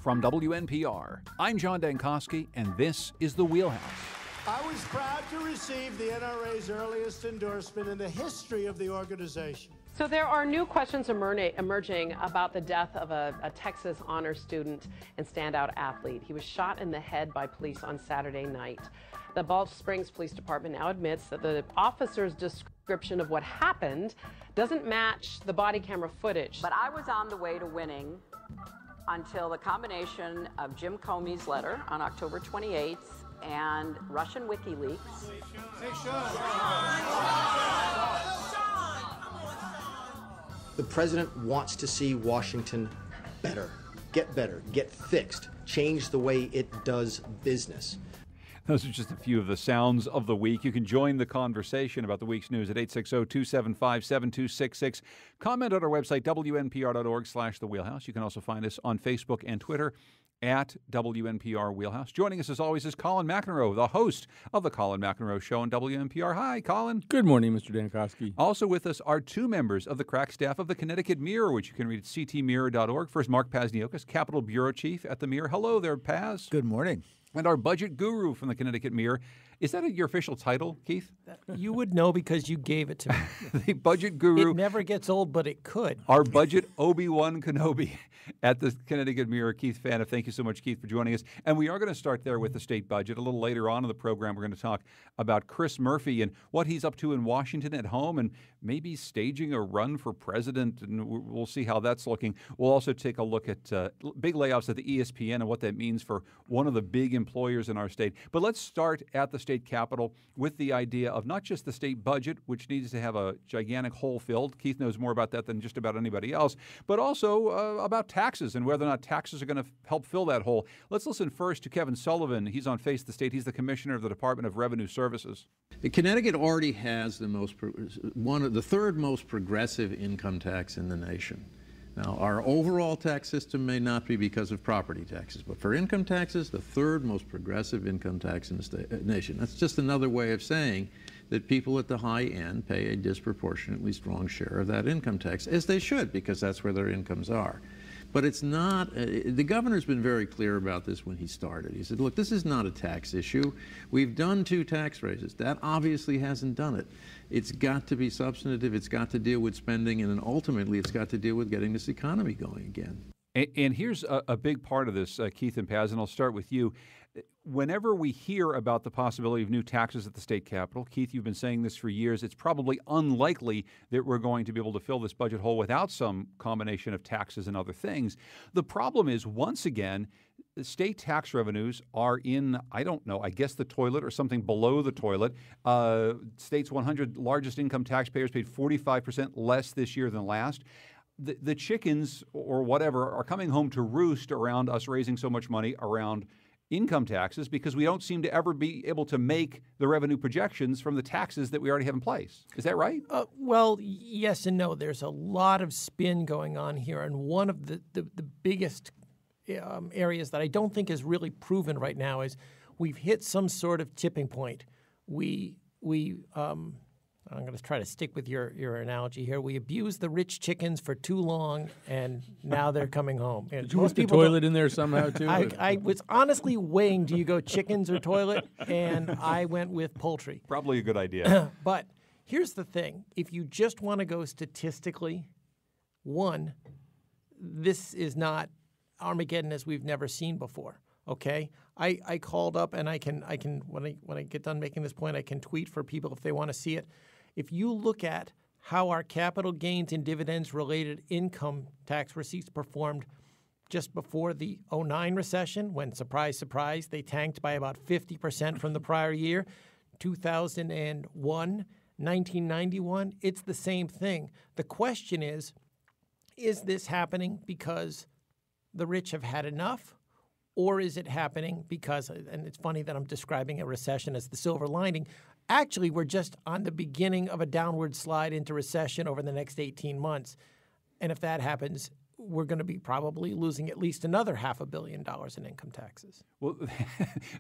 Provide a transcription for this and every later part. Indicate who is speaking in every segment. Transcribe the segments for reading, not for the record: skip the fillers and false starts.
Speaker 1: From WNPR, I'm John Dankosky, and this is The Wheelhouse.
Speaker 2: I was proud to receive the NRA's earliest endorsement in the history of the organization.
Speaker 3: So there are new questions emerging about the death of a Texas honor student and standout athlete. He was shot in the head by police on Saturday night. The Balch Springs Police Department now admits that the officer's description of what happened doesn't match the body camera footage.
Speaker 4: But I was on the way to winning until the combination of Jim Comey's letter on October 28th and Russian WikiLeaks.
Speaker 5: The president wants to see Washington better, get fixed, change the way it does business.
Speaker 1: Those are just a few of the sounds of the week. You can join the conversation about the week's news at 860-275-7266. Comment on our website, wnpr.org/The Wheelhouse. You can also find us on Facebook and Twitter at WNPR Wheelhouse. Joining us as always is Colin McEnroe, the host of the Colin McEnroe Show on WNPR. Hi, Colin.
Speaker 6: Good morning, Mr. Dankosky.
Speaker 1: Also with us are two members of the crack staff of the Connecticut Mirror, which you can read at ctmirror.org. First, Mark Pazniokas, Capitol Bureau Chief at the Mirror. Hello there, Paz.
Speaker 7: Good morning.
Speaker 1: And our budget guru from the Connecticut Mirror. Is that your official title, Keith?
Speaker 8: You would know because you gave it to me.
Speaker 1: The budget guru.
Speaker 8: It never gets old, but it could.
Speaker 1: Our budget Obi-Wan Kenobi at the Connecticut Mirror, Keith Phaneuf. Thank you so much, Keith, for joining us. And we are going to start there with the state budget. A little later on in the program, we're going to talk about Chris Murphy and what he's up to in Washington at home and maybe staging a run for president. And we'll see how that's looking. We'll also take a look at big layoffs at the ESPN and what that means for one of the big employers in our state. But let's start at the state capitol with the idea of not just the state budget, which needs to have a gigantic hole filled. Keith knows more about that than just about anybody else, but also about taxes and whether or not taxes are going to help fill that hole. Let's listen first to Kevin Sullivan. He's on Face the State. He's the commissioner of the Department of Revenue Services.
Speaker 9: Connecticut already has the third most progressive income tax in the nation. Now, our overall tax system may not be because of property taxes, but for income taxes, the third most progressive income tax in the nation. That's just another way of saying that people at the high end pay a disproportionately strong share of that income tax, as they should, because that's where their incomes are. But it's not, the governor's been very clear about this when he started. He said, look, this is not a tax issue. We've done 2 tax raises. That obviously hasn't done it. It's got to be substantive. It's got to deal with spending. And then ultimately, it's got to deal with getting this economy going again.
Speaker 1: And here's a big part of this, Keith and Paz, and I'll start with you. Whenever we hear about the possibility of new taxes at the state capitol, Keith, you've been saying this for years, it's probably unlikely that we're going to be able to fill this budget hole without some combination of taxes and other things. The problem is, once again, the state tax revenues are in, I don't know, I guess the toilet or something below the toilet. State's 100 largest income taxpayers paid 45% less this year than last. The chickens or whatever are coming home to roost around us raising so much money around income taxes because we don't seem to ever be able to make the revenue projections from the taxes that we already have in place. Is that right?
Speaker 8: Well, yes and no. There's a lot of spin going on here, and one of the biggest areas that I don't think is really proven right now is we've hit some sort of tipping point. I'm going to try to stick with your analogy here. We abused the rich chickens for too long, and now they're coming home.
Speaker 6: Did you put the toilet in there somehow, too?
Speaker 8: I was honestly weighing, do you go chickens or toilet? And I went with poultry.
Speaker 1: Probably a good idea.
Speaker 8: But here's the thing. If you just want to go statistically, one, this is not Armageddon as we've never seen before. Okay, I called up, and I can when I get done making this point, I can tweet for people if they want to see it. If you look at how our capital gains and dividends related income tax receipts performed just before the 2009 recession, when, surprise, surprise, they tanked by about 50% from the prior year, 2001, 1991, it's the same thing. The question is this happening because the rich have had enough? Or is it happening because, and it's funny that I'm describing a recession as the silver lining, actually we're just on the beginning of a downward slide into recession over the next 18 months. And if that happens, we're going to be probably losing at least another $500 million in income taxes.
Speaker 1: Well,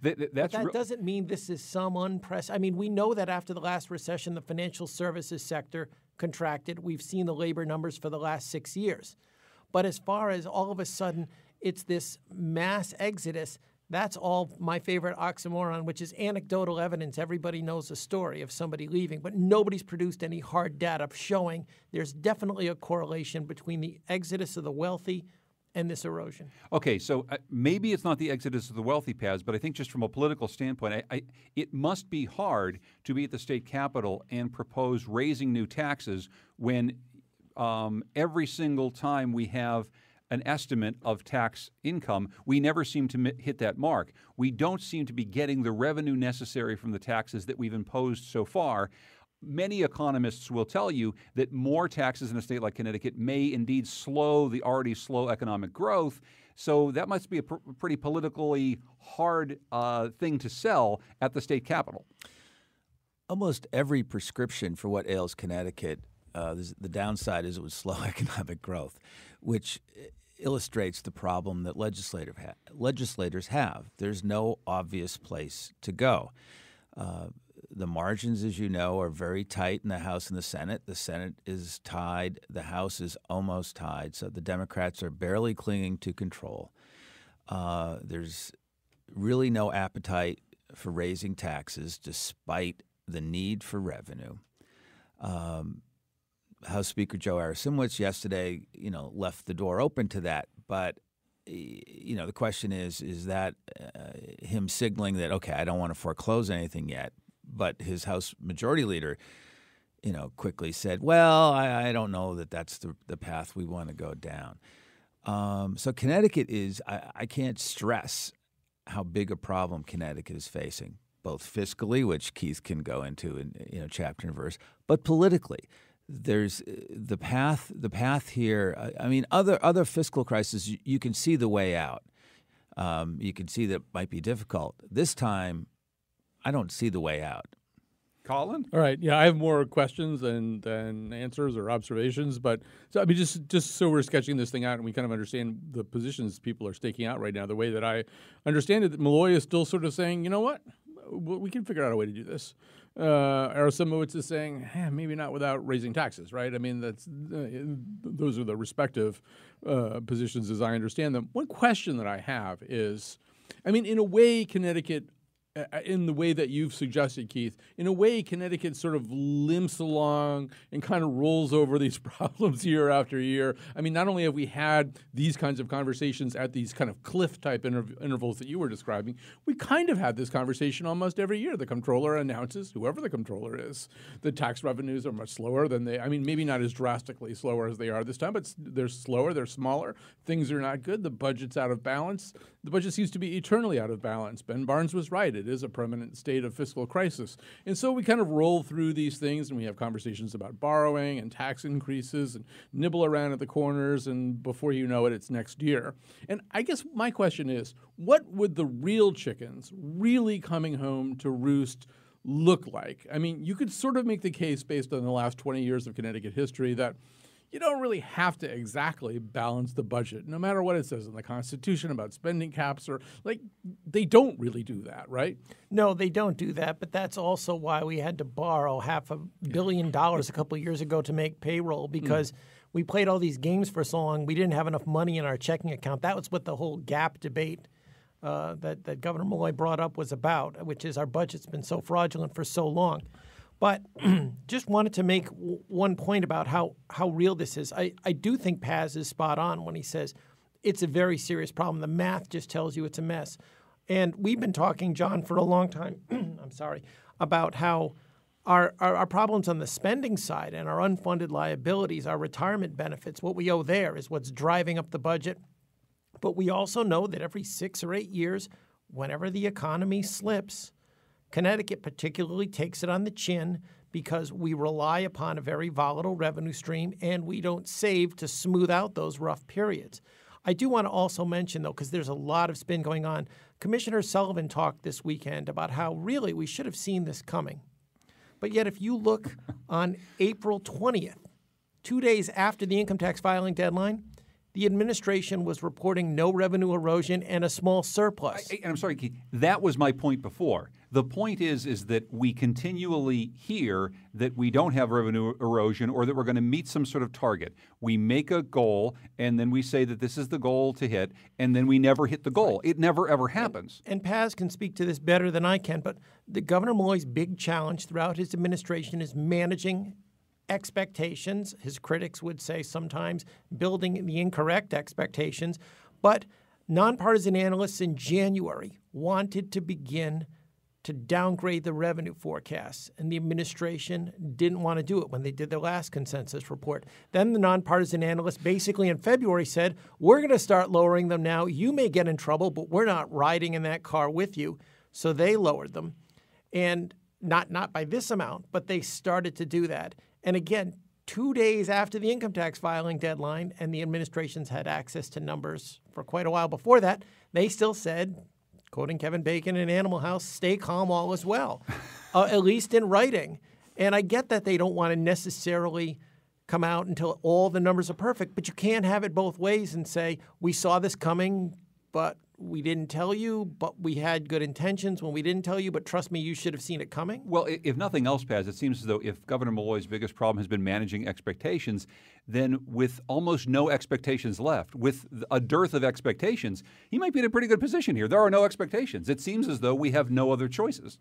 Speaker 8: that doesn't mean this is some unprecedented. I mean, we know that after the last recession, the financial services sector contracted. We've seen the labor numbers for the last 6 years. But as far as all of a sudden it's this mass exodus. That's all my favorite oxymoron, which is anecdotal evidence. Everybody knows a story of somebody leaving, but nobody's produced any hard data showing there's definitely a correlation between the exodus of the wealthy and this erosion.
Speaker 1: Okay, so maybe it's not the exodus of the wealthy, Paz, but I think just from a political standpoint, it must be hard to be at the state capitol and propose raising new taxes when every single time we have an estimate of tax income, we never seem to hit that mark. We don't seem to be getting the revenue necessary from the taxes that we've imposed so far. Many economists will tell you that more taxes in a state like Connecticut may indeed slow the already slow economic growth. So that must be a pretty politically hard thing to sell at the state capitol.
Speaker 7: Almost every prescription for what ails Connecticut, the downside is it would slow economic growth, which illustrates the problem that legislators have. There's no obvious place to go. The margins, as you know, are very tight in the House and the Senate. The Senate is tied. The House is almost tied. So the Democrats are barely clinging to control. There's really no appetite for raising taxes despite the need for revenue. House Speaker Joe Arasimowicz yesterday, left the door open to that. But, the question is that him signaling that, okay, I don't want to foreclose anything yet? But his House Majority Leader, quickly said, well, I don't know that that's the path we want to go down. So Connecticut is, I can't stress how big a problem Connecticut is facing, both fiscally, which Keith can go into in chapter and verse, but politically. There's the path here. I mean, other fiscal crises, you can see the way out. You can see that it might be difficult. This time, I don't see the way out.
Speaker 1: Colin?
Speaker 6: All right. Yeah, I have more questions than answers or observations. But so, I mean, just so we're sketching this thing out and we kind of understand the positions people are staking out right now, the way that I understand it, that Malloy is still sort of saying, you know what, we can figure out a way to do this. Arasimowicz is saying, maybe not without raising taxes, right? I mean, those are the respective positions as I understand them. One question that I have is, I mean, in a way, Connecticut, in the way that you've suggested, Keith, in a way, Connecticut sort of limps along and kind of rolls over these problems year after year. I mean, not only have we had these kinds of conversations at these kind of cliff-type intervals that you were describing, we kind of had this conversation almost every year. The comptroller announces, whoever the comptroller is, the tax revenues are much slower than maybe not as drastically slower as they are this time, but they're slower, they're smaller. Things are not good. The budget's out of balance. The budget seems to be eternally out of balance. Ben Barnes was right. It is a permanent state of fiscal crisis. And so we kind of roll through these things and we have conversations about borrowing and tax increases and nibble around at the corners, and before you know it, it's next year. And I guess my question is, what would the real chickens really coming home to roost look like? I mean, you could sort of make the case based on the last 20 years of Connecticut history that you don't really have to exactly balance the budget, no matter what it says in the Constitution about spending caps, or they don't really do that, right?
Speaker 8: No, they don't do that, but that's also why we had to borrow $500 million a couple of years ago to make payroll, because we played all these games for so long, we didn't have enough money in our checking account. That was what the whole gap debate that Governor Malloy brought up was about, which is our budget's been so fraudulent for so long. But just wanted to make one point about how real this is. I do think Paz is spot on when he says it's a very serious problem. The math just tells you it's a mess. And we've been talking, John, for a long time, about how our problems on the spending side and our unfunded liabilities, our retirement benefits, what we owe there is what's driving up the budget. But we also know that every 6 or 8 years, whenever the economy slips, Connecticut particularly takes it on the chin because we rely upon a very volatile revenue stream and we don't save to smooth out those rough periods. I do want to also mention, though, because there's a lot of spin going on, Commissioner Sullivan talked this weekend about how really we should have seen this coming. But yet if you look on April 20th, 2 days after the income tax filing deadline, the administration was reporting no revenue erosion and a small surplus.
Speaker 1: And I'm sorry, Keith, that was my point before. The point is that we continually hear that we don't have revenue erosion or that we're going to meet some sort of target. We make a goal, and then we say that this is the goal to hit, and then we never hit the goal. It never, ever happens.
Speaker 8: And Paz can speak to this better than I can, but the Governor Malloy's big challenge throughout his administration is managing expectations. His critics would say sometimes building the incorrect expectations. But nonpartisan analysts in January wanted to begin to downgrade the revenue forecasts, and the administration didn't want to do it when they did their last consensus report. Then the nonpartisan analysts basically in February said, we're going to start lowering them now. You may get in trouble, but we're not riding in that car with you. So they lowered them. And not by this amount, but they started to do that. And again, 2 days after the income tax filing deadline, and the administration's had access to numbers for quite a while before that, they still said, quoting Kevin Bacon in Animal House, stay calm, all is well, at least in writing. And I get that they don't want to necessarily come out until all the numbers are perfect, but you can't have it both ways and say, we saw this coming, but we didn't tell you, but we had good intentions when we didn't tell you, but trust me, you should have seen it coming.
Speaker 1: Well, if nothing else, Paz, it seems as though if Governor Malloy's biggest problem has been managing expectations, then with almost no expectations left, with a dearth of expectations, he might be in a pretty good position here. There are no expectations. It seems as though we have no other choices.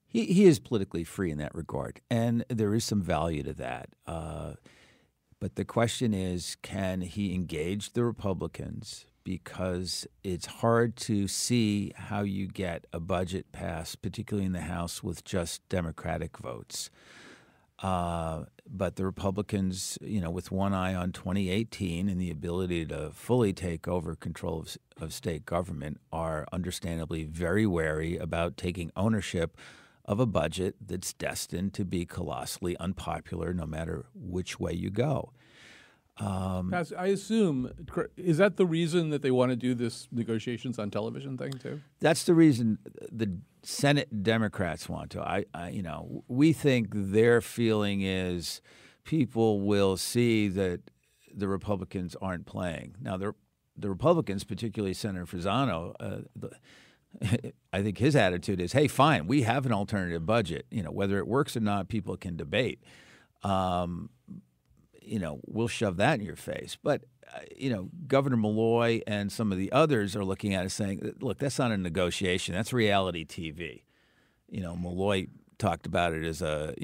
Speaker 7: He is politically free in that regard, and there is some value to that. But the question is, can he engage the Republicans? Because it's hard to see how you get a budget passed, particularly in the House, with just Democratic votes. But the Republicans, with one eye on 2018 and the ability to fully take over control of state government, are understandably very wary about taking ownership of a budget that's destined to be colossally unpopular no matter which way you go.
Speaker 6: Paz, I assume, is that the reason that they want to do this negotiations on television thing too?
Speaker 7: That's the reason the Senate Democrats want to. We think their feeling is people will see that the Republicans aren't playing. Now, the Republicans, particularly Senator Fasano, I think his attitude is, hey, fine, we have an alternative budget. Whether it works or not, people can debate. We'll shove that in your face. But, Governor Malloy and some of the others are looking at it saying, look, that's not a negotiation. That's reality TV. Malloy talked about it as a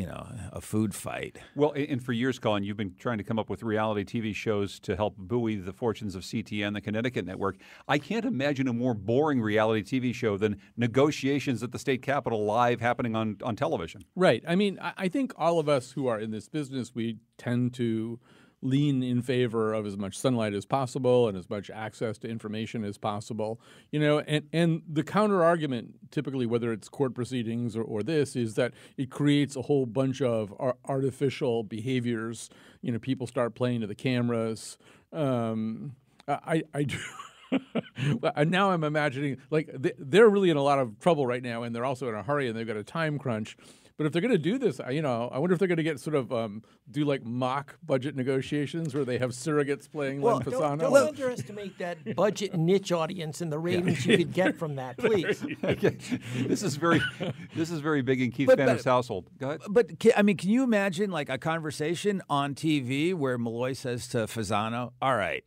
Speaker 7: food fight.
Speaker 1: Well, and for years, Colin, you've been trying to come up with reality TV shows to help buoy the fortunes of CTN, the Connecticut network. I can't imagine a more boring reality TV show than negotiations at the state capitol live happening on television.
Speaker 6: Right. I mean, I think all of us who are in this business, we tend to lean in favor of as much sunlight as possible and as much access to information as possible. And the counter argument, typically, whether it's court proceedings or this, is that it creates a whole bunch of artificial behaviors. People start playing to the cameras. I do. Now I'm imagining, they're really in a lot of trouble right now, and they're also in a hurry, and they've got a time crunch. But if they're going to do this, I wonder if they're going to get sort of do mock budget negotiations where they have surrogates playing Len Fasano.
Speaker 8: Don't underestimate that budget niche audience and the ratings you could get from that, please.
Speaker 1: This is very big in Keith Banner's household. Go ahead.
Speaker 7: But can you imagine a conversation on TV where Malloy says to Fasano, all right,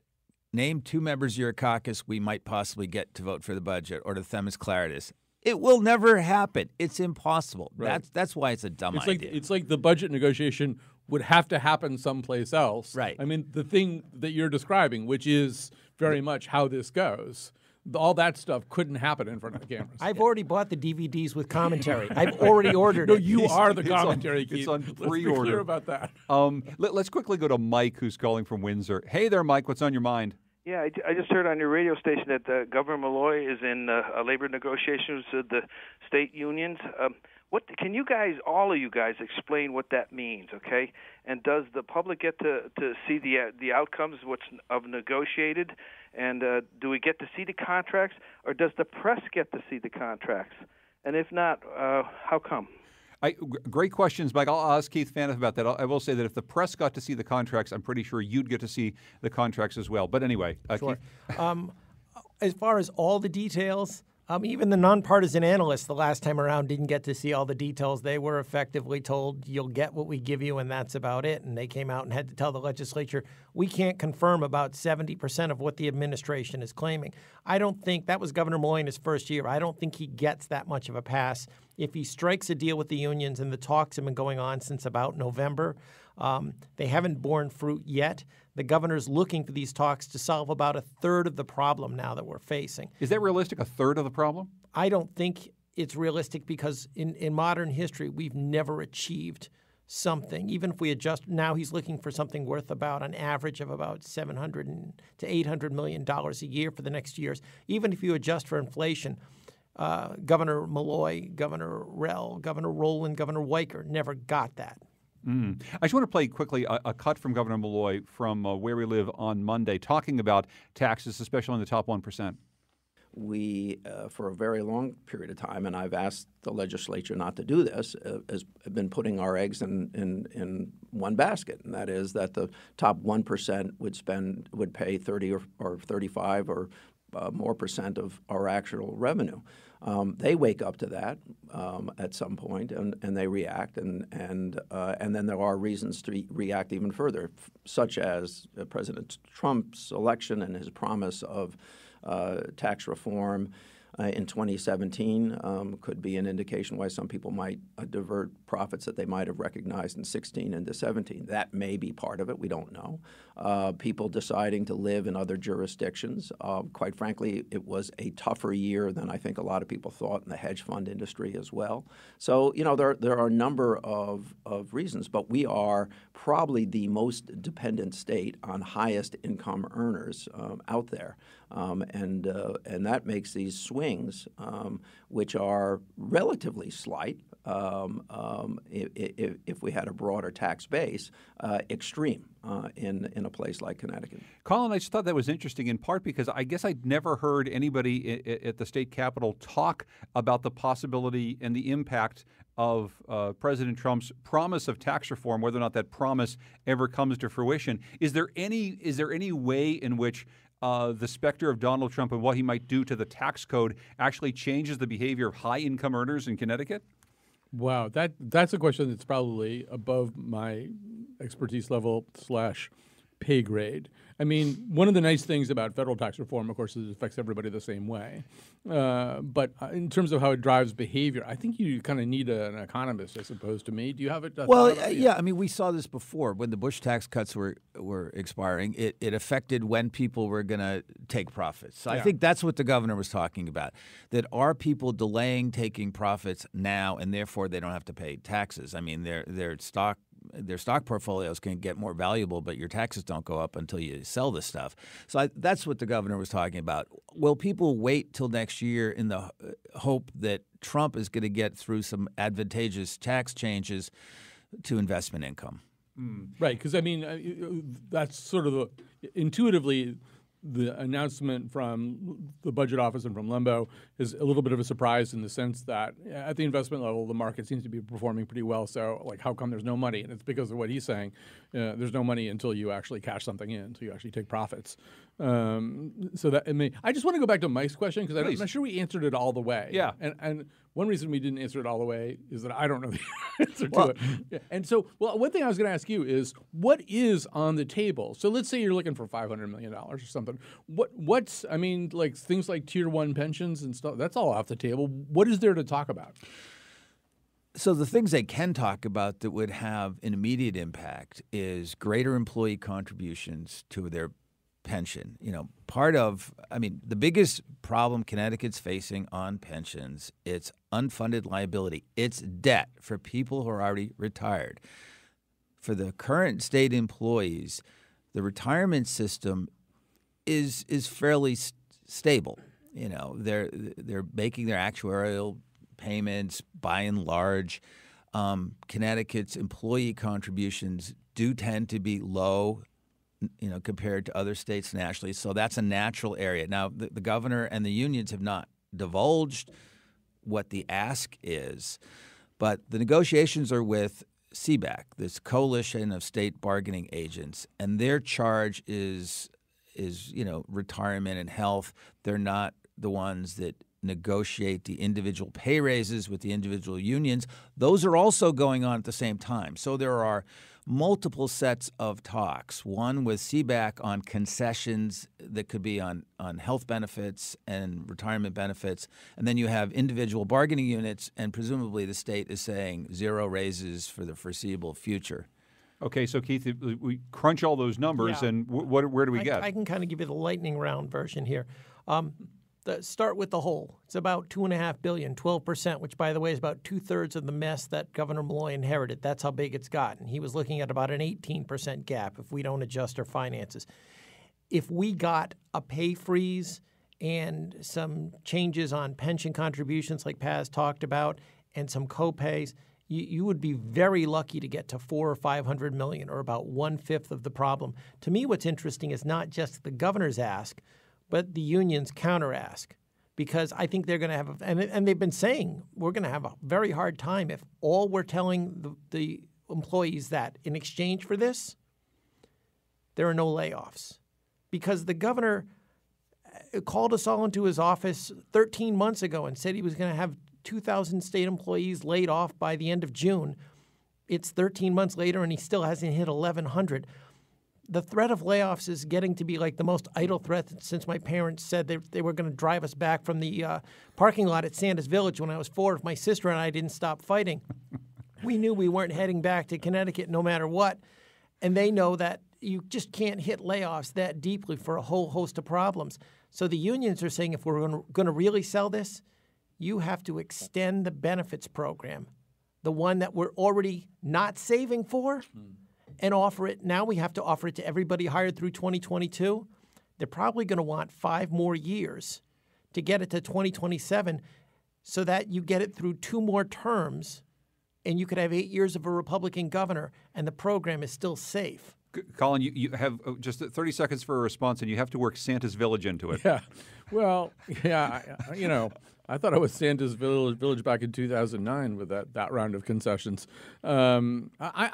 Speaker 7: name 2 members of your caucus we might possibly get to vote for the budget, or to Themis Claridis. It will never happen. It's impossible. Right. That's why it's a dumb idea.
Speaker 6: It's like the budget negotiation would have to happen someplace else.
Speaker 7: Right.
Speaker 6: I mean, the thing that you're describing, which is very much how this goes, all that stuff couldn't happen in front of the cameras.
Speaker 8: I've already bought the DVDs with commentary. I've already ordered it.
Speaker 6: No, you are the commentary, Keith.
Speaker 1: It's on pre-order.
Speaker 6: Let's be clear about that.
Speaker 1: Let's quickly go to Mike, who's calling from Windsor. Hey there, Mike. What's on your mind?
Speaker 10: Yeah, I just heard on your radio station that Governor Malloy is in labor negotiations with the state unions. What can you guys, all of you guys, explain what that means? Okay, and does the public get to see the outcomes what's of negotiated, and do we get to see the contracts, or does the press get to see the contracts? And if not, how come?
Speaker 1: Great questions, Mike. I'll ask Keith Phaneuf about that. I will say that if the press got to see the contracts, I'm pretty sure you'd get to see the contracts as well. But anyway,
Speaker 8: sure.
Speaker 1: Keith.
Speaker 8: As far as all the details, even the nonpartisan analysts the last time around didn't get to see all the details. They were effectively told, you'll get what we give you, and that's about it. And they came out and had to tell the legislature, we can't confirm about 70% of what the administration is claiming. I don't think, that was Governor Malloy in his first year, I don't think he gets that much of a pass. If he strikes a deal with the unions, and the talks have been going on since about November, they haven't borne fruit yet. The governor's looking for these talks to solve about a third of the problem now that we're facing.
Speaker 1: Is that realistic, a third of the problem?
Speaker 8: I don't think it's realistic because in modern history, we've never achieved something. Even if we adjust, now he's looking for something worth about an average of about $700 to $800 million a year for the next years. Even if you adjust for inflation, Governor Malloy, Governor Rell, Governor Rowland, Governor Weicker never got that.
Speaker 1: I just want to play quickly a cut from Governor Malloy from Where We Live on Monday, talking about taxes, especially in the top 1%.
Speaker 11: We, for a very long period of time, and I've asked the legislature not to do this, has been putting our eggs in one basket, and that is that the top 1% would pay 30 or 35 or more percent of our actual revenue. They wake up to that at some point, and they react, and then there are reasons to react even further, such as President Trump's election and his promise of tax reform in 2017 could be an indication why some people might divert profits that they might have recognized in 16 into 17. That may be part of it. We don't know. People deciding to live in other jurisdictions. Quite frankly, it was a tougher year than I think a lot of people thought in the hedge fund industry as well. So, there are a number of reasons, but we are probably the most dependent state on highest income earners out there. And that makes these swings, which are relatively slight, if we had a broader tax base, extreme in a place like Connecticut.
Speaker 1: Colin, I just thought that was interesting in part because I guess I'd never heard anybody at the state capitol talk about the possibility and the impact of President Trump's promise of tax reform, whether or not that promise ever comes to fruition. Is there any way in which the specter of Donald Trump and what he might do to the tax code actually changes the behavior of high-income earners in Connecticut?
Speaker 6: Wow, that's a question that's probably above my expertise level / pay grade. I mean, one of the nice things about federal tax reform, of course, is it affects everybody the same way. But in terms of how it drives behavior, I think you kind of need an economist as opposed to me. Do you have it?
Speaker 7: Yeah. I mean, we saw this before when the Bush tax cuts were expiring. It affected when people were going to take profits. So I think that's what the governor was talking about. That are people delaying taking profits now, and therefore they don't have to pay taxes? I mean, their stock portfolios can get more valuable, but your taxes don't go up until you sell the stuff. So that's what the governor was talking about. Will people wait till next year in the hope that Trump is going to get through some advantageous tax changes to investment income?
Speaker 6: Right, because I mean, that's sort of intuitively the announcement from the budget office and from Lembo is a little bit of a surprise in the sense that at the investment level, the market seems to be performing pretty well. So, like, how come there's no money? And it's because of what he's saying. There's no money until you actually cash something in, until you actually take profits. So that I just want to go back to Mike's question because I'm not sure we answered it all the way.
Speaker 1: Yeah.
Speaker 6: And one reason we didn't answer it all the way is that I don't know the answer to it. Yeah. And so, one thing I was going to ask you is, what is on the table? So let's say you're looking for $500 million or something. What's like things like Tier 1 pensions and stuff, that's all off the table. What is there to talk about?
Speaker 7: So the things they can talk about that would have an immediate impact is greater employee contributions to their pension. The biggest problem Connecticut's facing on pensions, it's unfunded liability. It's debt for people who are already retired. For the current state employees, the retirement system is fairly stable. They're making their actuarial payments by and large. Connecticut's employee contributions do tend to be low, compared to other states nationally. So that's a natural area. Now, the governor and the unions have not divulged what the ask is, But the negotiations are with CBAC, this coalition of state bargaining agents, and their charge is retirement and health. They're not the ones that negotiate the individual pay raises with the individual unions. Those are also going on at the same time. So there are multiple sets of talks, one with CBAC on concessions that could be on health benefits and retirement benefits, and then you have individual bargaining units, and presumably the state is saying 0 raises for the foreseeable future.
Speaker 1: Okay, so Keith, we crunch all those numbers, and where do we get?
Speaker 8: I can kind of give you the lightning round version here. Start with the whole. It's about $2.5 billion, 12%, which, by the way, is about 2/3 of the mess that Governor Malloy inherited. That's how big it's gotten. He was looking at about an 18% gap if we don't adjust our finances. If we got a pay freeze and some changes on pension contributions like Paz talked about and some co-pays, you would be very lucky to get to $400 or $500 million, or about 1/5 of the problem. To me, what's interesting is not just the governor's ask, but the union's counter ask, because I think they're going to have, and they've been saying we're going to have a very hard time if all we're telling the employees that in exchange for this, there are no layoffs. Because the governor called us all into his office 13 months ago and said he was going to have 2,000 state employees laid off by the end of June. It's 13 months later and he still hasn't hit 1,100. The threat of layoffs is getting to be like the most idle threat since my parents said they were going to drive us back from the parking lot at Sandus Village when I was 4 if my sister and I didn't stop fighting. We knew we weren't heading back to Connecticut no matter what, and they know that you just can't hit layoffs that deeply for a whole host of problems. So the unions are saying if we're going to really sell this, you have to extend the benefits program, the one that we're already not saving for, and offer it. Now we have to offer it to everybody hired through 2022. They're probably going to want 5 more years to get it to 2027 so that you get it through 2 more terms and you could have 8 years of a Republican governor and the program is still safe.
Speaker 1: Colin, you have just 30 seconds for a response, and you have to work Santa's Village into it.
Speaker 6: Yeah. Well, yeah, I thought I was Santa's Village back in 2009 with that round of concessions. I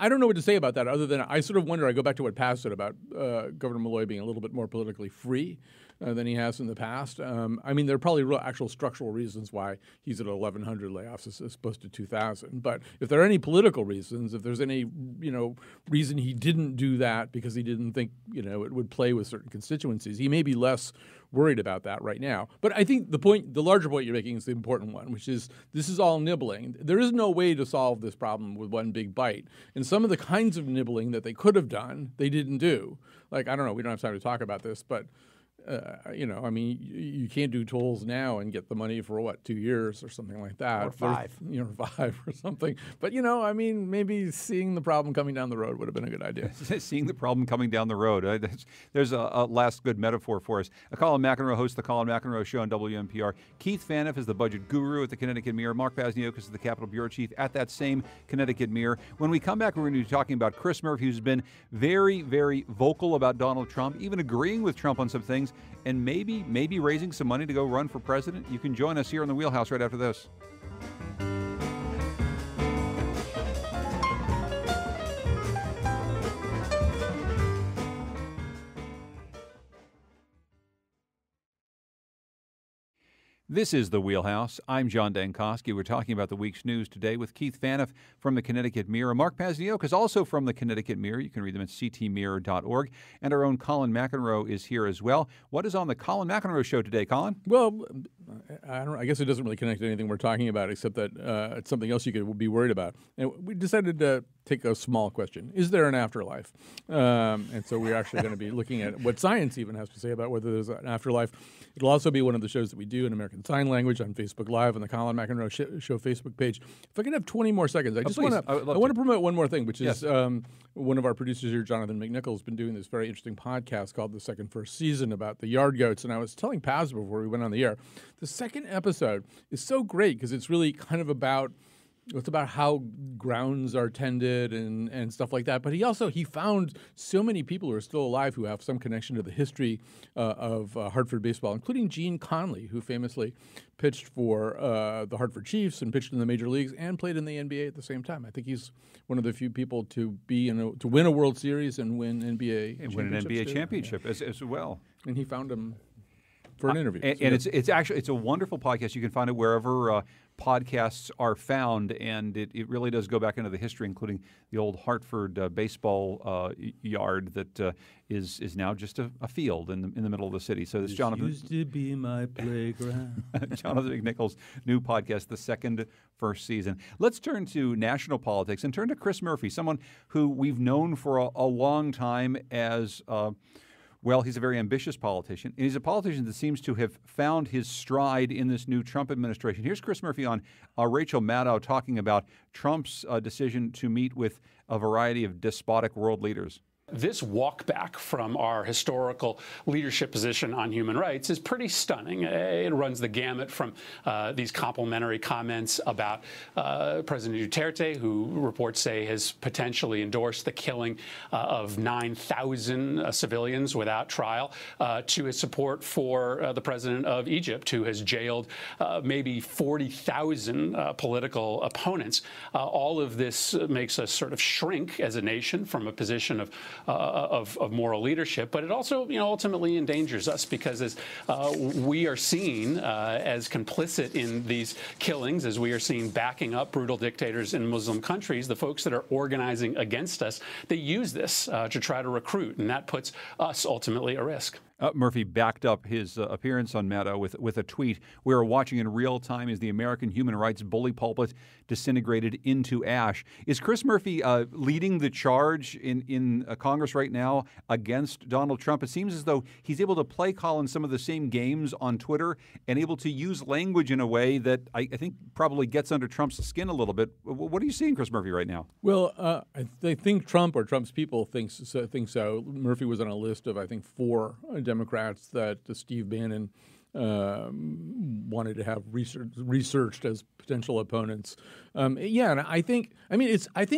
Speaker 6: don't know what to say about that other than I sort of wonder, I go back to what Paz said about Governor Malloy being a little bit more politically free than he has in the past. I mean, there are probably real actual structural reasons why he's at 1,100 layoffs as opposed to 2,000. But if there are any political reasons, if there's any reason he didn't do that because he didn't think it would play with certain constituencies, he may be less worried about that right now. But I think the larger point you're making is the important one, which is this is all nibbling. There is no way to solve this problem with one big bite. And some of the kinds of nibbling that they could have done, they didn't do. Like, I don't know, we don't have time to talk about this, but I mean, you can't do tolls now and get the money for 2 years or something like that,
Speaker 8: or 5,
Speaker 6: 5 or something. But I mean, maybe seeing the problem coming down the road would have been a good idea.
Speaker 1: Seeing the problem coming down the road. There's a last good metaphor for us. Colin McEnroe hosts the Colin McEnroe Show on WNPR. Keith Phaneuf is the budget guru at the Connecticut Mirror. Mark Pasniokis is the Capitol Bureau Chief at that same Connecticut Mirror. When we come back, we're going to be talking about Chris Murphy, who's been very, very vocal about Donald Trump, even agreeing with Trump on some things, and maybe raising some money to go run for president. You can join us here in the Wheelhouse right after this. This is The Wheelhouse. I'm John Dankosky. We're talking about the week's news today with Keith Phaneuf from the Connecticut Mirror. Mark Pasniokis also from the Connecticut Mirror. You can read them at ctmirror.org. And our own Colin McEnroe is here as well. What is on the Colin McEnroe Show today, Colin?
Speaker 6: Well, I guess it doesn't really connect to anything we're talking about, except that it's something else you could be worried about. And we decided to take a small question. Is there an afterlife? And so we're actually going to be looking at what science even has to say about whether there's an afterlife. It'll also be one of the shows that we do in American Sign Language on Facebook Live on the Colin McEnroe Show Facebook page. If I can have 20 more seconds, I want to promote one more thing, which is one of our producers here, Jonathan McNichol, has been doing this very interesting podcast called The Second First Season about the yard goats. And I was telling Paz before we went on the air, the second episode is so great because it's really kind of about It's about how grounds are tended and stuff like that. But he found so many people who are still alive who have some connection to the history of Hartford baseball, including Gene Conley, who famously pitched for the Hartford Chiefs and pitched in the major leagues and played in the NBA at the same time. I think he's one of the few people to win a World Series and win NBA
Speaker 1: championship as well.
Speaker 6: And he found him for an interview.
Speaker 1: And it's a wonderful podcast. You can find it wherever podcasts are found, and it really does go back into the history, including the old Hartford baseball yard that is now just a field in the middle of the city. So this Jonathan
Speaker 12: used to be my playground.
Speaker 1: Jonathan McNichol's new podcast, the first season. Let's turn to national politics and turn to Chris Murphy, someone who we've known for a long time as well, he's a very ambitious politician, and he's a politician that seems to have found his stride in this new Trump administration. Here's Chris Murphy on Rachel Maddow talking about Trump's decision to meet with a variety of despotic world leaders.
Speaker 13: This walk back from our historical leadership position on human rights is pretty stunning. It runs the gamut from these complimentary comments about President Duterte, who reports say has potentially endorsed the killing of 9,000 civilians without trial, to his support for the president of Egypt, who has jailed maybe 40,000 political opponents. All of this makes us sort of shrink as a nation from a position of moral leadership, but it also, ultimately endangers us because as we are seen as complicit in these killings, as we are seen backing up brutal dictators in Muslim countries, the folks that are organizing against us, they use this to try to recruit, and that puts us ultimately at risk.
Speaker 1: Murphy backed up his appearance on Maddow with a tweet. We are watching in real time as the American human rights bully pulpit disintegrated into ash. Is Chris Murphy leading the charge in Congress right now against Donald Trump? It seems as though he's able to play Colin some of the same games on Twitter and able to use language in a way that I think probably gets under Trump's skin a little bit. What are you seeing, Chris Murphy, right now?
Speaker 6: Well, I think Trump or Trump's people think so. Murphy was on a list of, I think, 4 Democrats that Steve Bannon wanted to have researched as potential opponents. And I think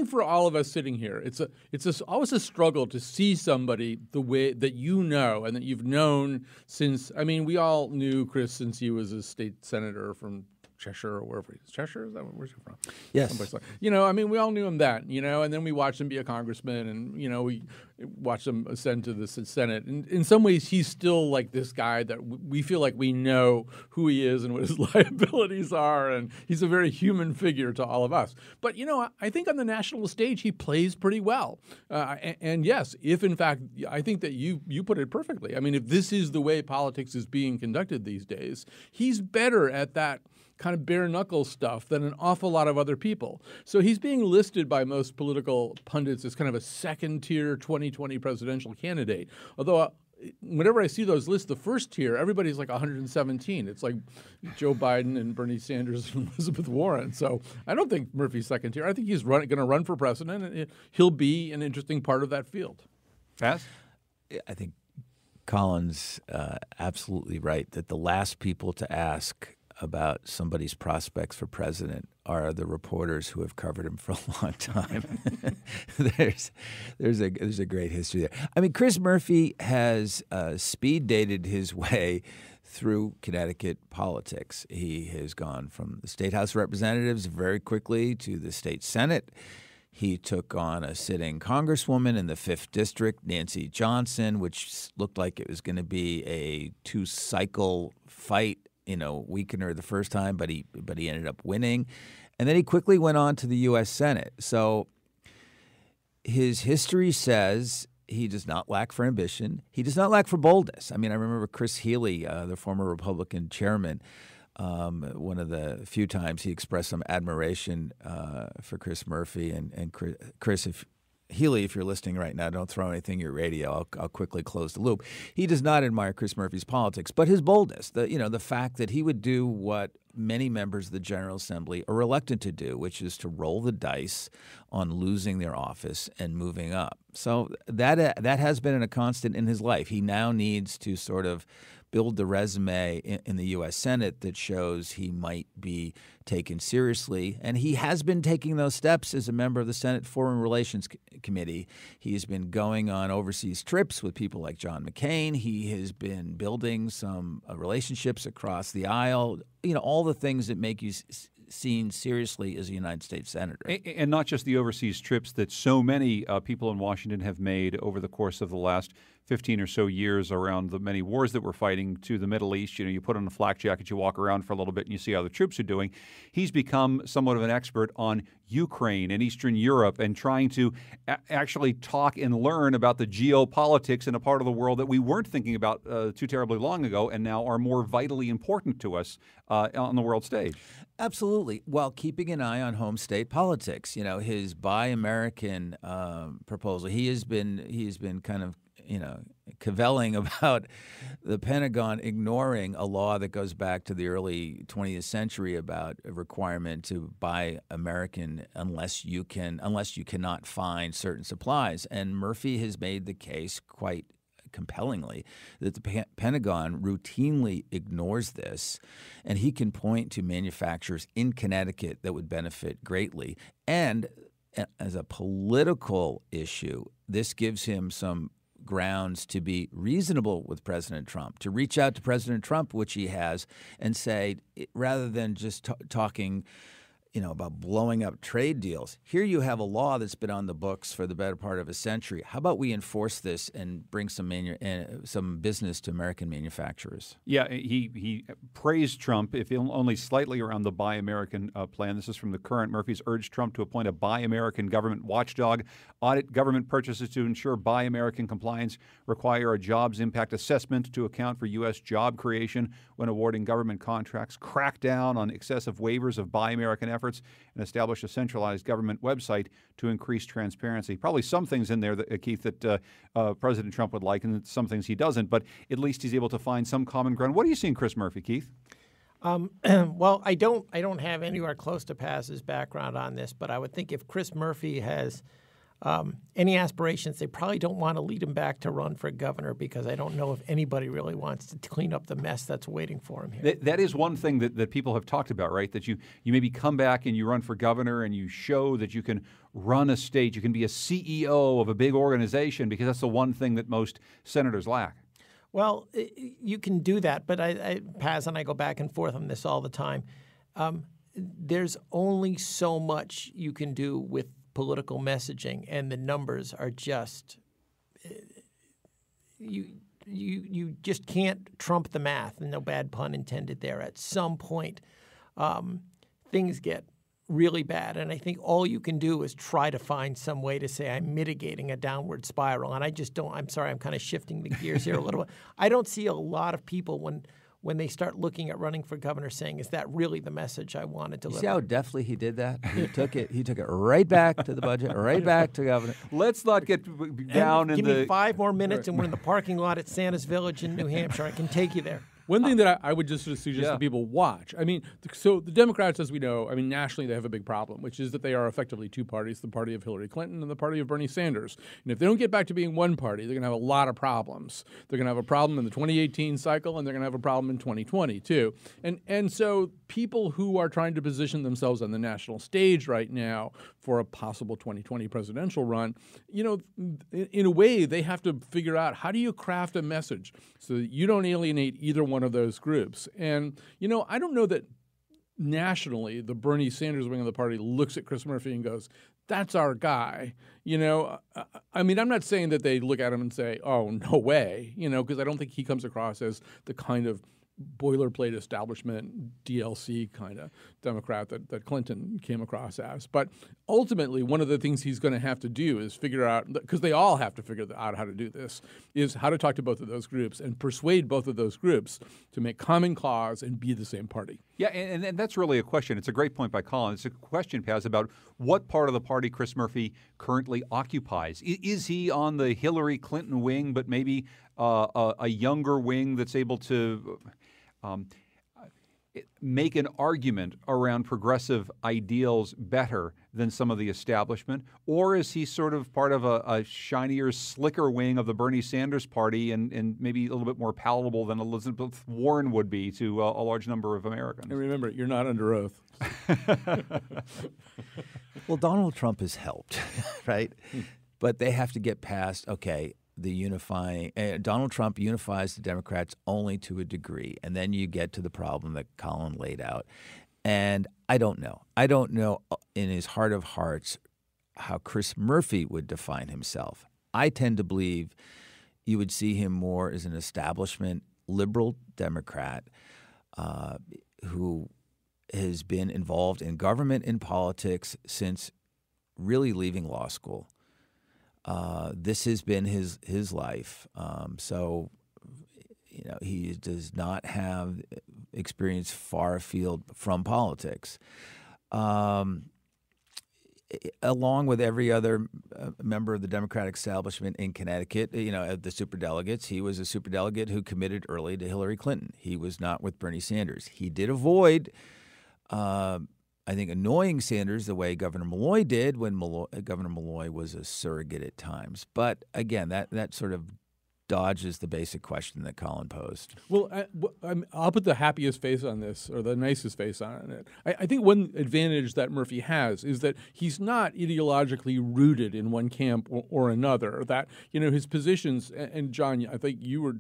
Speaker 6: for all of us sitting here, it's always a struggle to see somebody the way that and that you've known since. I mean, we all knew Chris since he was a state senator from Cheshire or wherever he is. Cheshire? Is that where's he from?
Speaker 7: Yes.
Speaker 6: Like, we all knew him then, and then we watched him be a congressman and, we watched him ascend to the Senate. And in some ways, he's still like this guy that we feel like we know who he is and what his liabilities are. And he's a very human figure to all of us. But, I think on the national stage, he plays pretty well. And yes, if in fact, I think that you put it perfectly. I mean, if this is the way politics is being conducted these days, he's better at that kind of bare knuckle stuff than an awful lot of other people. So he's being listed by most political pundits as kind of a second tier 2020 presidential candidate. Although whenever I see those lists, the first tier, everybody's like 117. It's like Joe Biden and Bernie Sanders and Elizabeth Warren. So I don't think Murphy's second tier. I think he's going to run for president, and he'll be an interesting part of that field.
Speaker 1: Pass?
Speaker 7: I think Colin's absolutely right that the last people to ask about somebody's prospects for president are the reporters who have covered him for a long time. there's a great history there. I mean, Chris Murphy has speed dated his way through Connecticut politics. He has gone from the State House of Representatives very quickly to the state Senate. He took on a sitting congresswoman in the 5th District, Nancy Johnson, which looked like it was going to be a 2-cycle fight. Weakened her the first time, but he ended up winning. And then he quickly went on to the U.S. Senate. So his history says he does not lack for ambition. He does not lack for boldness. I mean, I remember Chris Healy, the former Republican chairman, one of the few times he expressed some admiration for Chris Murphy. And Chris, Healy, if you're listening right now, don't throw anything at your radio. I'll quickly close the loop. He does not admire Chris Murphy's politics, but his boldness, the fact that he would do what many members of the General Assembly are reluctant to do, which is to roll the dice on losing their office and moving up. So that has been a constant in his life. He now needs to sort of build the resume in the U.S. Senate that shows he might be taken seriously. And he has been taking those steps as a member of the Senate Foreign Relations Committee. He has been going on overseas trips with people like John McCain. He has been building some relationships across the aisle, all the things that make you seen seriously as a United States senator.
Speaker 1: And not just the overseas trips that so many people in Washington have made over the course of the last 15 or so years around the many wars that we're fighting to the Middle East. You put on a flak jacket, you walk around for a little bit, and you see how the troops are doing. He's become somewhat of an expert on Ukraine and Eastern Europe and trying to actually talk and learn about the geopolitics in a part of the world that we weren't thinking about too terribly long ago and now are more vitally important to us on the world stage.
Speaker 7: Absolutely. While keeping an eye on home state politics, his Buy American proposal, he has been kind of cavelling about the Pentagon ignoring a law that goes back to the early 20th century about a requirement to buy American unless you cannot find certain supplies. And Murphy has made the case quite compellingly that the Pentagon routinely ignores this, and he can point to manufacturers in Connecticut that would benefit greatly. And as a political issue, this gives him some grounds to be reasonable with President Trump, to reach out to President Trump, which he has, and say, rather than just talking about blowing up trade deals, here you have a law that's been on the books for the better part of a century. How about we enforce this and bring some business to American manufacturers?
Speaker 1: Yeah, he praised Trump, if only slightly, around the Buy American plan. This is from The Current. Murphy's urged Trump to appoint a Buy American government watchdog, audit government purchases to ensure Buy American compliance, require a jobs impact assessment to account for U.S. job creation when awarding government contracts, crack down on excessive waivers of Buy American efforts, and establish a centralized government website to increase transparency. Probably some things in there, Keith, that President Trump would like, and some things he doesn't, but at least he's able to find some common ground. What do you see in Chris Murphy, Keith?
Speaker 8: Well, I don't have anywhere close to Paz's background on this, but I would think if Chris Murphy has any aspirations, they probably don't want to lead him back to run for governor, because I don't know if anybody really wants to clean up the mess that's waiting for him here.
Speaker 1: That is one thing that people have talked about, right? That you maybe come back and you run for governor and you show that you can run a state, you can be a CEO of a big organization, because that's the one thing that most senators lack.
Speaker 8: Well, you can do that, but Paz and I go back and forth on this all the time. There's only so much you can do with political messaging, and the numbers are just you just can't trump the math, and no bad pun intended there. At some point, things get really bad, and I think all you can do is try to find some way to say I'm mitigating a downward spiral. And I just don't. I'm sorry, I'm kind of shifting the gears here a little bit. I don't see a lot of people when they start looking at running for governor saying, is that really the message I want to deliver?
Speaker 7: You see how deftly he did that? He took it right back to the budget, right back to governor.
Speaker 1: Let's not get down in
Speaker 8: Give me 5 more minutes and we're in the parking lot at Santa's Village in New Hampshire. I can take you there.
Speaker 6: One thing that I would just sort of suggest that people watch. I mean, so the Democrats, as we know, nationally they have a big problem, which is that they are effectively two parties, the party of Hillary Clinton and the party of Bernie Sanders. And if they don't get back to being one party, they're going to have a lot of problems. They're going to have a problem in the 2018 cycle, and they're going to have a problem in 2020 too. And so people who are trying to position themselves on the national stage right now for a possible 2020 presidential run, in a way they have to figure out, how do you craft a message so that you don't alienate either one of those groups? And, I don't know that nationally the Bernie Sanders wing of the party looks at Chris Murphy and goes, that's our guy. I'm not saying that they look at him and say, oh, no way, because I don't think he comes across as the kind of boilerplate establishment DLC kind of Democrat that Clinton came across as. But ultimately, one of the things he's going to have to do is figure out, because they all have to figure out how to do this, is how to talk to both of those groups and persuade both of those groups to make common cause and be the same party.
Speaker 1: Yeah, and that's really a question. It's a great point by Colin. It's a question, Paz, about what part of the party Chris Murphy currently occupies. Is he on the Hillary Clinton wing, but maybe a younger wing that's able to make an argument around progressive ideals better than some of the establishment? Or is he sort of part of a shinier, slicker wing of the Bernie Sanders party and maybe a little bit more palatable than Elizabeth Warren would be to a large number of Americans?
Speaker 6: And remember, you're not under oath.
Speaker 7: Well, Donald Trump has helped, right? But they have to get past, okay, the unifying Donald Trump unifies the Democrats only to a degree, and then you get to the problem that Colin laid out. And I don't know in his heart of hearts how Chris Murphy would define himself. I tend to believe you would see him more as an establishment liberal Democrat who has been involved in government and politics since really leaving law school. This has been his life. So, he does not have experience far afield from politics. Along with every other member of the Democratic establishment in Connecticut, the superdelegates, he was a superdelegate who committed early to Hillary Clinton. He was not with Bernie Sanders. He did avoid I think annoying Sanders the way Governor Malloy did when Governor Malloy was a surrogate at times. But again, that sort of dodges the basic question that Colin posed.
Speaker 6: Well, I'll put the happiest face on this, or the nicest face on it. I think one advantage that Murphy has is that he's not ideologically rooted in one camp or another. That, his positions, and John, I think you were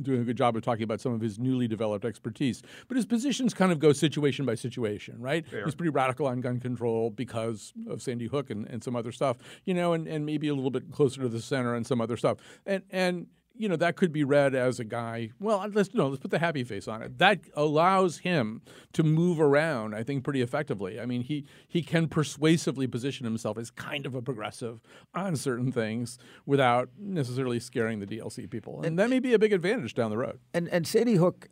Speaker 6: doing a good job of talking about some of his newly developed expertise, but his positions kind of go situation by situation, right?
Speaker 1: Fair.
Speaker 6: He's pretty radical on gun control because of Sandy Hook and some other stuff, and maybe a little bit closer to the center and some other stuff. And that could be read as a guy, well, let's put the happy face on it. That allows him to move around, I think, pretty effectively. I mean, he can persuasively position himself as kind of a progressive on certain things without necessarily scaring the DLC people. And that may be a big advantage down the road.
Speaker 7: And Sandy Hook,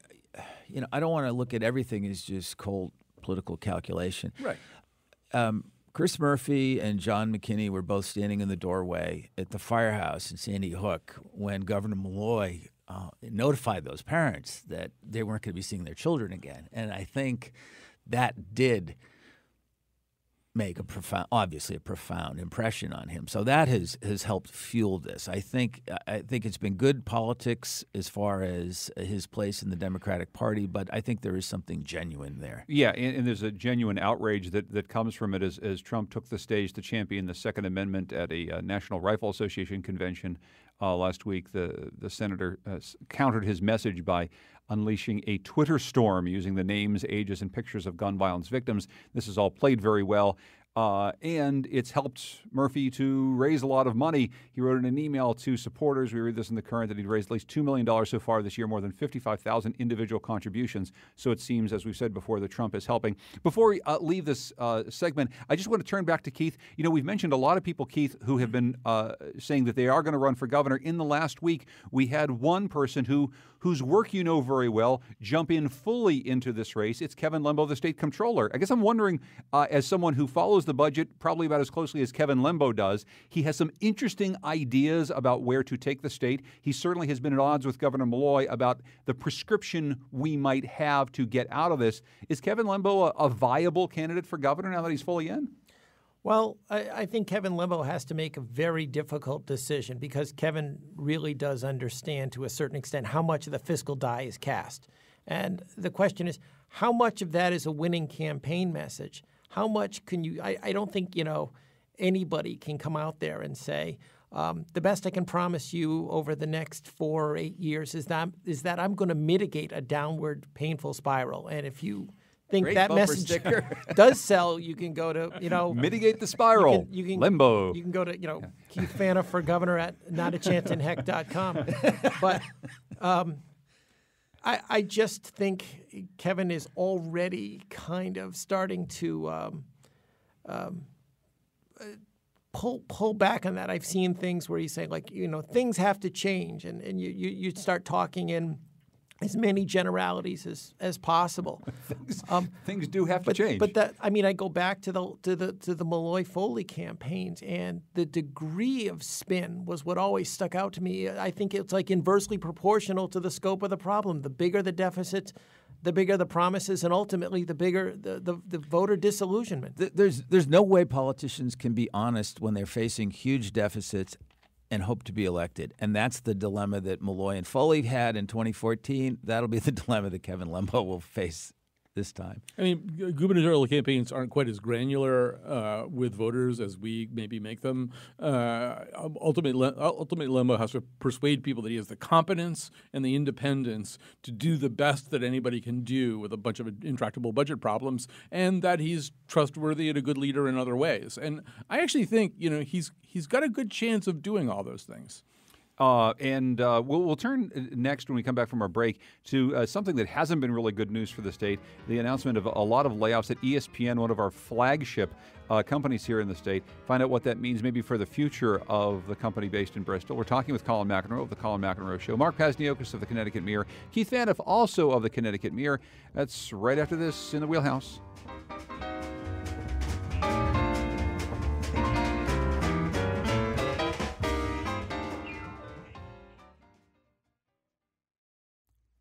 Speaker 7: I don't want to look at everything as just cold political calculation.
Speaker 6: Right.
Speaker 7: Chris Murphy and John McKinney were both standing in the doorway at the firehouse in Sandy Hook when Governor Malloy notified those parents that they weren't going to be seeing their children again. And I think that did make obviously a profound impression on him. So that has helped fuel this. I think it's been good politics as far as his place in the Democratic Party, but I think there is something genuine there.
Speaker 1: Yeah, and there's a genuine outrage that comes from it as Trump took the stage to champion the Second Amendment at a National Rifle Association convention last week. The senator countered his message by unleashing a Twitter storm using the names, ages, and pictures of gun violence victims. This is all played very well. And it's helped Murphy to raise a lot of money. He wrote in an email to supporters, we read this in The Current, that he'd raised at least $2 million so far this year, more than 55,000 individual contributions. So it seems, as we've said before, that Trump is helping. Before we leave this segment, I just want to turn back to Keith. We've mentioned a lot of people, Keith, who have been saying that they are going to run for governor. In the last week, we had one person whose work you know very well jump in fully into this race. It's Kevin Lembo, the state comptroller. I guess I'm wondering, as someone who follows the budget probably about as closely as Kevin Lembo does, he has some interesting ideas about where to take the state. He certainly has been at odds with Governor Malloy about the prescription we might have to get out of this. Is Kevin Lembo a viable candidate for governor now that he's fully in?
Speaker 8: Well, I think Kevin Lembo has to make a very difficult decision because Kevin really does understand to a certain extent how much of the fiscal die is cast. And the question is, how much of that is a winning campaign message? How much can you – I don't think, anybody can come out there and say, the best I can promise you over the next 4 or 8 years is that I'm going to mitigate a downward painful spiral. And if you – think
Speaker 7: Great
Speaker 8: that message does sell, you can go to,
Speaker 1: mitigate the spiral.
Speaker 8: You can
Speaker 1: Lembo.
Speaker 8: You can go to, Keith Fana for governor at notachanceInHeck.com. But I just think Kevin is already kind of starting to pull back on that. I've seen things where he's saying, things have to change. And you start talking in as many generalities as possible.
Speaker 1: Things do have to change.
Speaker 8: But I go back to the Malloy-Foley campaigns, and the degree of spin was what always stuck out to me. I think it's like inversely proportional to the scope of the problem. The bigger the deficits, the bigger the promises, and ultimately the bigger the voter disillusionment.
Speaker 7: There's no way politicians can be honest when they're facing huge deficits and hope to be elected. And that's the dilemma that Malloy and Foley had in 2014. That'll be the dilemma that Kevin Lembo will face this time.
Speaker 6: I mean, gubernatorial campaigns aren't quite as granular with voters as we maybe make them. Ultimately, Lembo has to persuade people that he has the competence and the independence to do the best that anybody can do with a bunch of intractable budget problems, and that he's trustworthy and a good leader in other ways. And I actually think, he's got a good chance of doing all those things.
Speaker 1: We'll turn next when we come back from our break to something that hasn't been really good news for the state, the announcement of a lot of layoffs at ESPN, one of our flagship companies here in the state. Find out what that means maybe for the future of the company based in Bristol. We're talking with Colin McEnroe of The Colin McEnroe Show, Mark Pasniokis of The Connecticut Mirror, Keith Phaneuf also of The Connecticut Mirror. That's right after this in the Wheelhouse.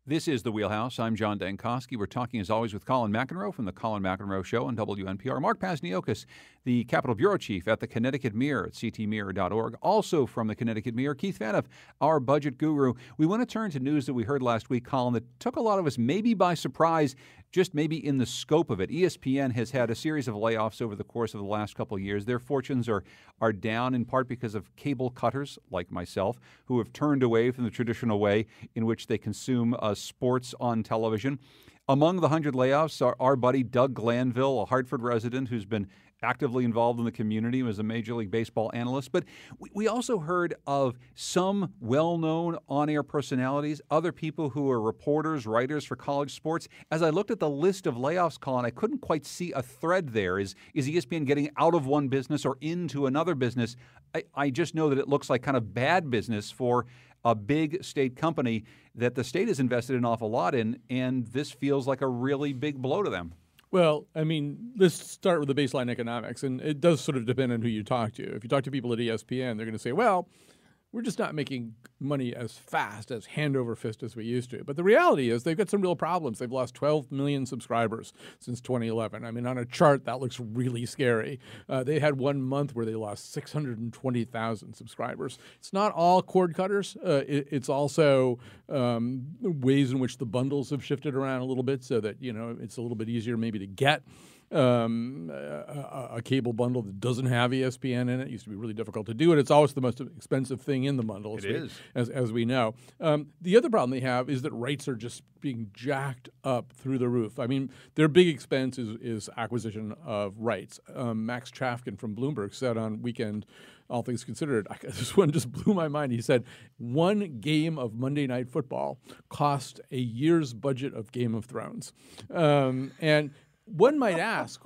Speaker 1: This is The Wheelhouse. I'm John Dankosky. We're talking, as always, with Colin McEnroe from The Colin McEnroe Show on WNPR. Mark Pasniokis, the Capitol Bureau Chief at The Connecticut Mirror at ctmirror.org. Also from The Connecticut Mirror, Keith Phaneuf, our budget guru. We want to turn to news that we heard last week, Colin, that took a lot of us maybe by surprise, just maybe in the scope of it. ESPN has had a series of layoffs over the course of the last couple of years. Their fortunes are down in part because of cable cutters like myself who have turned away from the traditional way in which they consume sports on television. Among the 100 layoffs are our buddy Doug Glanville, a Hartford resident who's been actively involved in the community, was a Major League Baseball analyst. But we also heard of some well-known on-air personalities, other people who are reporters, writers for college sports. As I looked at the list of layoffs, Colin, I couldn't quite see a thread there. Is ESPN getting out of one business or into another business? I just know that it looks like kind of bad business for a big state company that the state has invested an awful lot in, and this feels like a really big blow to them.
Speaker 6: Well, I mean, let's start with the baseline economics, and it does sort of depend on who you talk to. If you talk to people at ESPN, they're going to say, well, we're just not making money as fast, as hand over fist as we used to. But the reality is they've got some real problems. They've lost 12 million subscribers since 2011. I mean, on a chart, that looks really scary. They had 1 month where they lost 620,000 subscribers. It's not all cord cutters. It's also ways in which the bundles have shifted around a little bit so that, it's a little bit easier maybe to get a cable bundle that doesn't have ESPN in it. It used to be really difficult to do it. It's always the most expensive thing in the bundle, as we know. The other problem they have is that rights are just being jacked up through the roof. I mean, their big expense is acquisition of rights. Max Chafkin from Bloomberg said on Weekend, All Things Considered, this one just blew my mind. He said, one game of Monday Night Football cost a year's budget of Game of Thrones. And one might ask,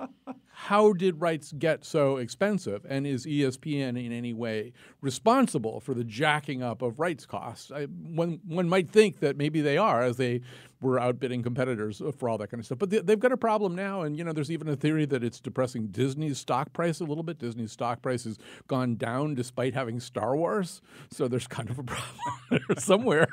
Speaker 6: how did rights get so expensive? And is ESPN in any way responsible for the jacking up of rights costs? One might think that maybe they are, as they were outbidding competitors for all that kind of stuff. But they've got a problem now, and there's even a theory that it's depressing Disney's stock price a little bit. Disney's stock price has gone down despite having Star Wars. So there's kind of a problem somewhere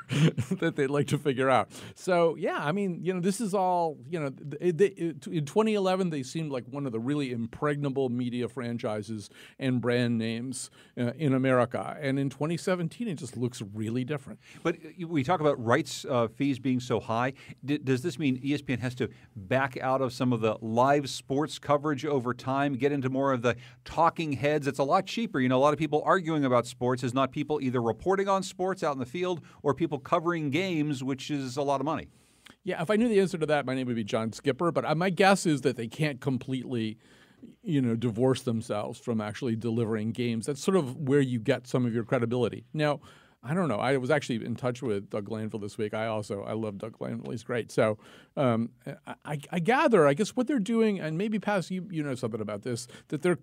Speaker 6: that they'd like to figure out. So, yeah, I mean, this is all, in 2011, they seemed like one of the really impregnable media franchises and brand names in America. And in 2017, it just looks really different.
Speaker 1: But we talk about rights fees being so high. Does this mean ESPN has to back out of some of the live sports coverage over time, get into more of the talking heads? It's a lot cheaper. A lot of people arguing about sports is not people either reporting on sports out in the field or people covering games, which is a lot of money.
Speaker 6: Yeah, if I knew the answer to that, my name would be John Skipper. But my guess is that they can't completely divorce themselves from actually delivering games. That's sort of where you get some of your credibility. Now, I don't know. I was actually in touch with Doug Glanville this week. I love Doug Glanville. He's great. So I gather, I guess what they're doing, and maybe Paz, you know something about this, that they're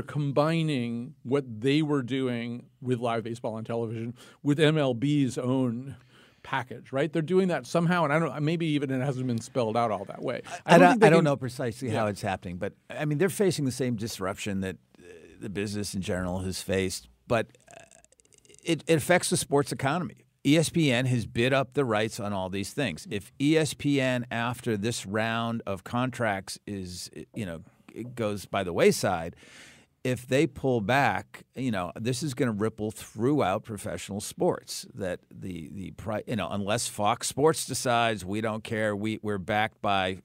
Speaker 6: combining what they were doing with live baseball on television with MLB's own package, right? They're doing that somehow, and maybe even it hasn't been spelled out all that way.
Speaker 7: I don't know precisely how it's happening, but I mean, they're facing the same disruption that the business in general has faced, but it affects the sports economy. ESPN has bid up the rights on all these things. If ESPN, after this round of contracts it goes by the wayside, if they pull back, this is going to ripple throughout professional sports. That unless Fox Sports decides we don't care, we're backed by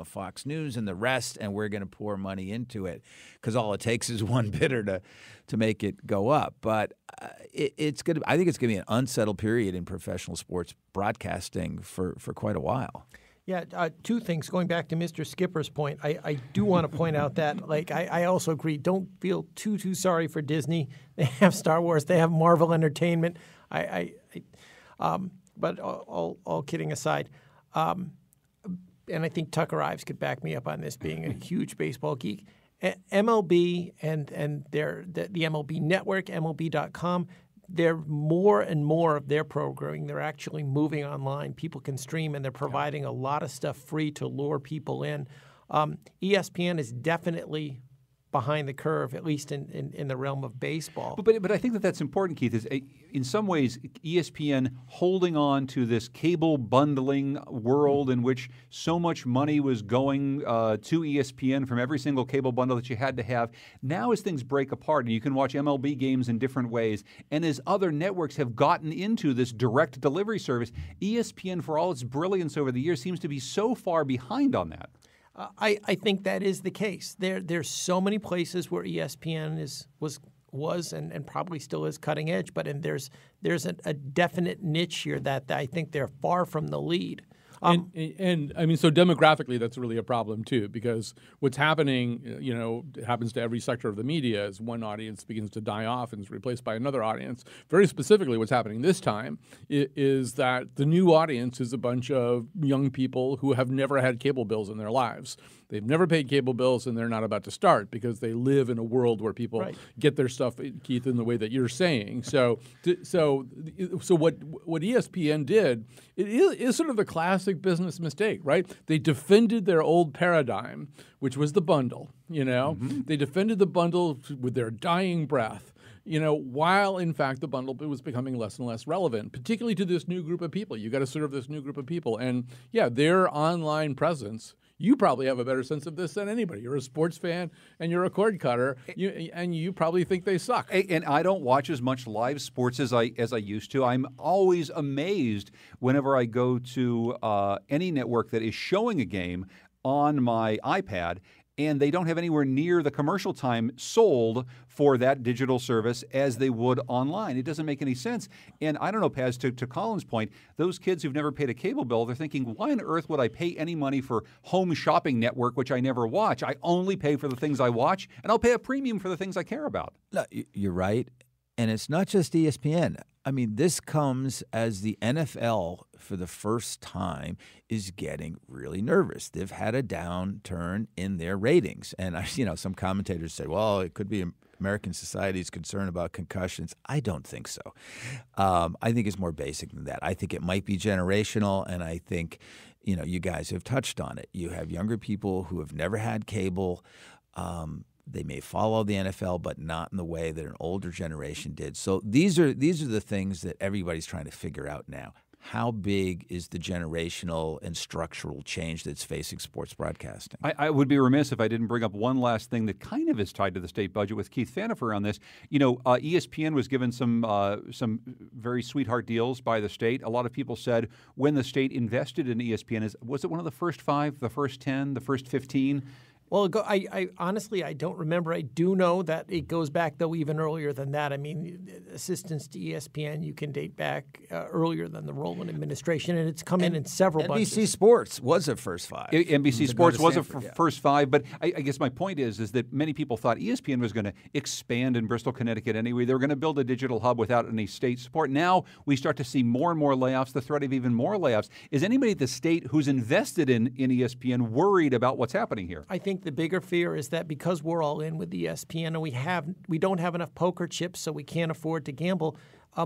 Speaker 7: Fox News and the rest, and we're going to pour money into it because all it takes is one bidder to make it go up. But I think it's going to be an unsettled period in professional sports broadcasting for quite a while.
Speaker 8: Yeah, two things. Going back to Mr. Skipper's point, I do want to point out that, I also agree, don't feel too sorry for Disney. They have Star Wars. They have Marvel Entertainment. But all kidding aside, and I think Tucker Ives could back me up on this, being a huge baseball geek. MLB and the MLB Network, MLB.com, they're more and more of their programming. They're actually moving online. People can stream, and they're providing a lot of stuff free to lure people in. ESPN is definitely behind the curve, at least in the realm of baseball.
Speaker 1: But I think that's important, Keith, is in some ways ESPN holding on to this cable bundling world in which so much money was going to ESPN from every single cable bundle that you had to have. Now as things break apart and you can watch MLB games in different ways, and as other networks have gotten into this direct delivery service, ESPN, for all its brilliance over the years, seems to be so far behind on that.
Speaker 8: I think that is the case. There's so many places where ESPN was and probably still is cutting edge, but there's a definite niche here that I think they're far from the lead.
Speaker 6: And I mean, so demographically, that's really a problem too, because what's happening, happens to every sector of the media as one audience begins to die off and is replaced by another audience. Very specifically, what's happening this time is that the new audience is a bunch of young people who have never had cable bills in their lives. They've never paid cable bills, and they're not about to start because they live in a world where people get their stuff, Keith, in the way that you're saying. So what ESPN did, it is sort of the classic business mistake, right? They defended their old paradigm, which was the bundle. They defended the bundle with their dying breath. While in fact the bundle was becoming less and less relevant, particularly to this new group of people. You got to serve this new group of people, and their online presence. You probably have a better sense of this than anybody. You're a sports fan and you're a cord cutter, and you probably think they suck.
Speaker 1: And I don't watch as much live sports as I used to. I'm always amazed whenever I go to any network that is showing a game on my iPad, and they don't have anywhere near the commercial time sold for that digital service as they would online. It doesn't make any sense. And I don't know, Paz, to Colin's point, those kids who've never paid a cable bill, they're thinking, why on earth would I pay any money for Home Shopping Network, which I never watch? I only pay for the things I watch, and I'll pay a premium for the things I care about.
Speaker 7: No, you're right. And it's not just ESPN. I mean, this comes as the NFL, for the first time, is getting really nervous. They've had a downturn in their ratings. And, some commentators say, well, it could be American society's concern about concussions. I don't think so. I think it's more basic than that. I think it might be generational, and I think, you guys have touched on it. You have younger people who have never had cable. They may follow the NFL, but not in the way that an older generation did. So these are the things that everybody's trying to figure out now. How big is the generational and structural change that's facing sports broadcasting?
Speaker 1: I would be remiss if I didn't bring up one last thing that kind of is tied to the state budget with Keith Fanifer on this. ESPN was given some very sweetheart deals by the state. A lot of people said when the state invested in ESPN, was it one of the first 5, the first 10, the first 15?
Speaker 8: Well, I honestly, I don't remember. I do know that it goes back, though, even earlier than that. I mean, assistance to ESPN, you can date back earlier than the Rowland administration, and it's come in several bunches.
Speaker 7: NBC Sports was a first 5.
Speaker 1: NBC Sports was a first 5, but I guess my point is that many people thought ESPN was going to expand in Bristol, Connecticut anyway. They were going to build a digital hub without any state support. Now we start to see more and more layoffs, the threat of even more layoffs. Is anybody at the state who's invested in ESPN worried about what's happening here?
Speaker 8: I think the bigger fear is that because we're all in with ESPN and we don't have enough poker chips, so we can't afford to gamble,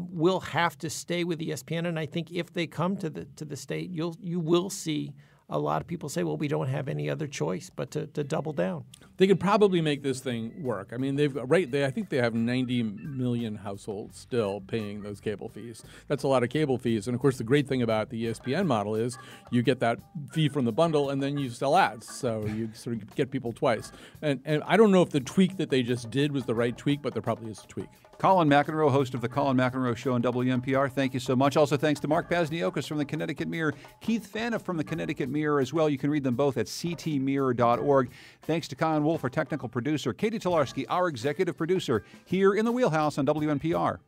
Speaker 8: we'll have to stay with ESPN. And I think if they come to the state, you will see a lot of people say, well, we don't have any other choice but to double down.
Speaker 6: They could probably make this thing work. I mean, I think they have 90 million households still paying those cable fees. That's a lot of cable fees. And of course, the great thing about the ESPN model is you get that fee from the bundle and then you sell ads. So you sort of get people twice. And I don't know if the tweak that they just did was the right tweak, but there probably is a tweak.
Speaker 1: Colin McEnroe, host of the Colin McEnroe Show on WNPR. Thank you so much. Also, thanks to Mark Pazniokos from the Connecticut Mirror, Keith Faniff from the Connecticut Mirror as well. You can read them both at ctmirror.org. Thanks to Con Wolf, our technical producer, Katie Tolarski, our executive producer, here in the Wheelhouse on WNPR.